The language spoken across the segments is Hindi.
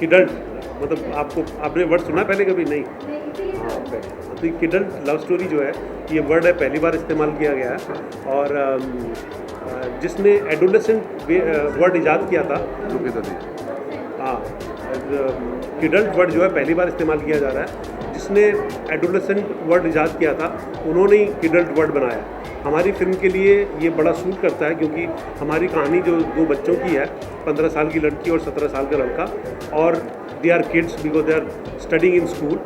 किडल्ट, मतलब आपने वर्ड सुना पहले कभी? नहीं। हाँ, तो ये किडल्ट लव स्टोरी जो है, ये वर्ड है पहली बार इस्तेमाल किया गया है। और जिसने एडोलेसेंट वर्ड इजाद किया था, हाँ, किडल्ट वर्ड जो है पहली बार इस्तेमाल किया जा रहा है। जिसने एडोलेसेंट वर्ड इजाद किया था, उन्होंने ही किडल्ट वर्ड बनाया। हमारी फिल्म के लिए ये बड़ा सूट करता है, क्योंकि हमारी कहानी जो दो बच्चों की है, 15 साल की लड़की और 17 साल का लड़का, और they are kids because they are studying in school.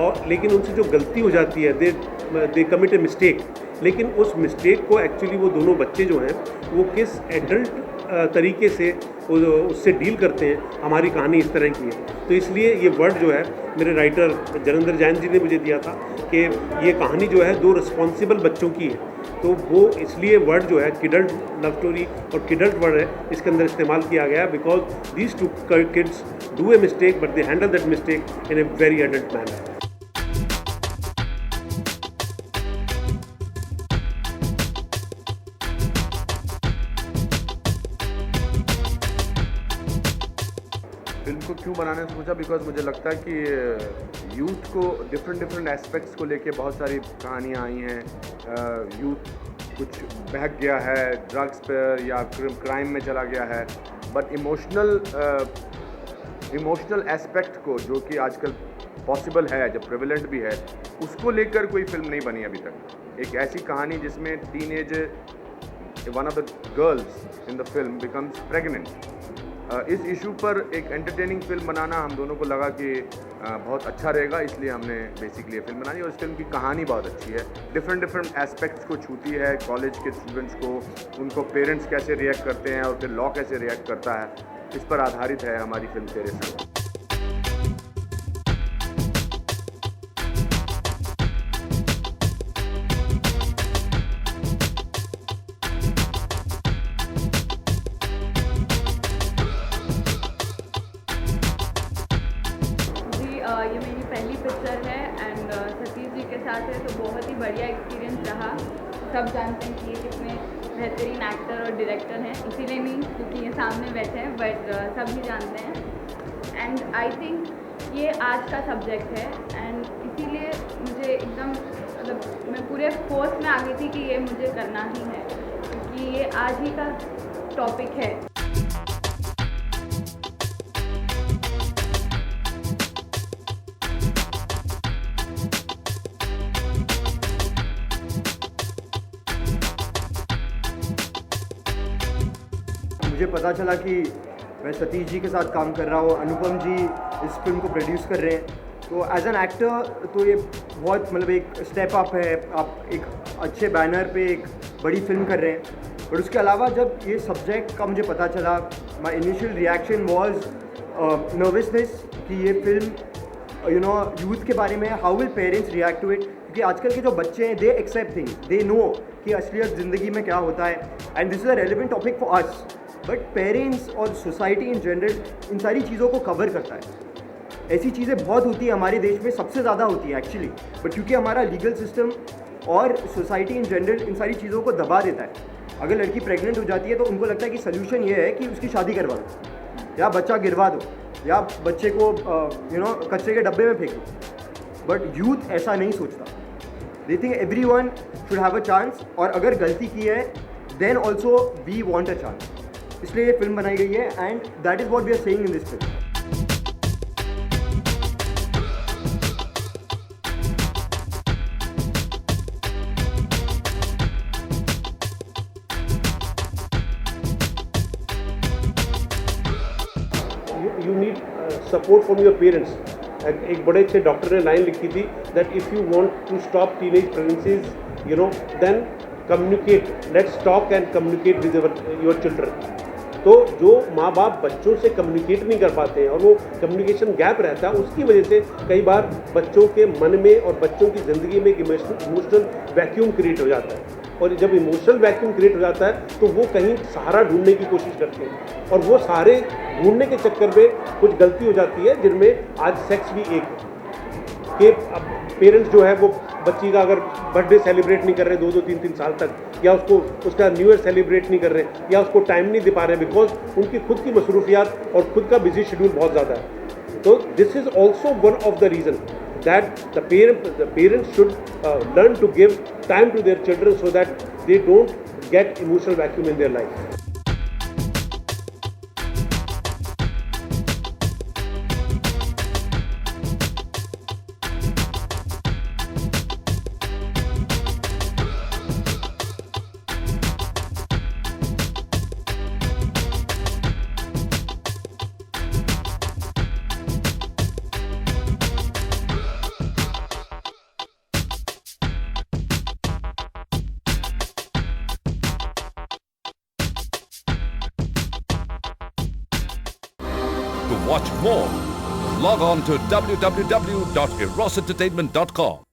और लेकिन उनसे जो गलती हो जाती है, दे कमिट ए मिस्टेक, लेकिन उस मिस्टेक को एक्चुअली वो दोनों बच्चे जो हैं वो किस एडल्ट तरीके से उससे डील करते हैं, हमारी कहानी इस तरह की है। तो इसलिए ये वर्ड जो है मेरे राइटर जलंधर जैन जी ने मुझे दिया था कि ये कहानी जो है दो रिस्पॉन्सिबल बच्चों की है, तो वो इसलिए वर्ड जो है किडल्ट लव स्टोरी और किडल्ट वर्ड है, इसके अंदर इस्तेमाल किया गया because these two kids do a mistake but they handle that mistake in a very adult manner. Film को क्यों बनाने से सोचा, बिकॉज मुझे लगता है कि यूथ को डिफरेंट एस्पेक्ट्स को लेके बहुत सारी कहानियाँ आई हैं। यूथ कुछ बहक गया है ड्रग्स पर या क्राइम में चला गया है, बट इमोशनल एस्पेक्ट को, जो कि आजकल पॉसिबल है, जब प्रेवलेंट भी है, उसको लेकर कोई फिल्म नहीं बनी अभी तक। एक ऐसी कहानी जिसमें teenage one of the girls in the film becomes pregnant, इस इशू पर एक एंटरटेनिंग फिल्म बनाना हम दोनों को लगा कि बहुत अच्छा रहेगा, इसलिए हमने बेसिकली ये फिल्म बनाई। और इस फिल्म की कहानी बहुत अच्छी है, डिफरेंट एस्पेक्ट्स को छूती है, कॉलेज के स्टूडेंट्स को, उनको पेरेंट्स कैसे रिएक्ट करते हैं और फिर लॉ कैसे रिएक्ट करता है, इस पर आधारित है हमारी फिल्म तेरे संग। ये मेरी पहली पिक्चर है एंड सतीश जी के साथ है, तो बहुत ही बढ़िया एक्सपीरियंस रहा। सब जानते हैं कि ये कितने बेहतरीन एक्टर और डायरेक्टर हैं, इसीलिए नहीं क्योंकि ये सामने बैठे हैं, बट सब ही जानते हैं। एंड आई थिंक ये आज का सब्जेक्ट है एंड इसीलिए मुझे एकदम, मतलब मैं पूरे फोर्स में आ गई थी कि ये मुझे करना ही है, क्योंकि ये आज ही का टॉपिक है। मुझे पता चला कि मैं सतीश जी के साथ काम कर रहा हूँ, अनुपम जी इस फिल्म को प्रोड्यूस कर रहे हैं, तो एज एन एक्टर तो ये बहुत, मतलब एक स्टेप अप है। आप एक अच्छे बैनर पे एक बड़ी फिल्म कर रहे हैं। और उसके अलावा जब ये सब्जेक्ट का मुझे पता चला, my initial reaction was nervousness कि ये फिल्म यूथ के बारे में, how will parents react to it, क्योंकि आजकल के जो बच्चे हैं they accept things, they know कि असलियत ज़िंदगी में क्या होता है, and this is a relevant topic for us, but parents और सोसाइटी इन जनरल इन सारी चीज़ों को कवर करता है। ऐसी चीज़ें बहुत होती हैं हमारे देश में, सबसे ज़्यादा होती है एक्चुअली, बट क्योंकि हमारा लीगल सिस्टम और सोसाइटी इन जनरल इन सारी चीज़ों को दबा देता है। अगर लड़की प्रेग्नेंट हो जाती है तो उनको लगता है कि सोल्यूशन ये है कि उसकी शादी करवा दो या बच्चा गिरवा दो या बच्चे को कचरे के डब्बे में फेंक दो, बट यूथ ऐसा नहीं सोचता। They think everyone should have a chance, और अगर गलती की है then also we want a chance, इसलिए ये फिल्म बनाई गई है and that is what we are saying in this film. You need support from your parents. एक बड़े अच्छे डॉक्टर ने लाइन लिखी थी that if you want to stop teenage pregnancies, then communicate. Let's talk and communicate with your children. तो जो माँ बाप बच्चों से कम्युनिकेट नहीं कर पाते हैं और वो कम्युनिकेशन गैप रहता है, उसकी वजह से कई बार बच्चों के मन में और बच्चों की ज़िंदगी में एक इमोशनल वैक्यूम क्रिएट हो जाता है। और जब इमोशनल वैक्यूम क्रिएट हो जाता है तो वो कहीं सहारा ढूंढने की कोशिश करते हैं, और वो सहारे ढूंढने के चक्कर में कुछ गलती हो जाती है, जिनमें आज सेक्स भी एक है कि अब पेरेंट्स जो है वो बच्ची का अगर बर्थडे सेलिब्रेट नहीं कर रहे 2-3 साल तक, या उसका न्यू ईयर सेलिब्रेट नहीं कर रहे, या उसको टाइम नहीं दे पा रहे बिकॉज उनकी खुद की मसरूफियात और खुद का बिजी शेड्यूल बहुत ज़्यादा है। So this is also one of the reason that the parents should learn to give time to their children so that they don't get emotional vacuum in their life. To watch more, log on to www.erosentertainment.com.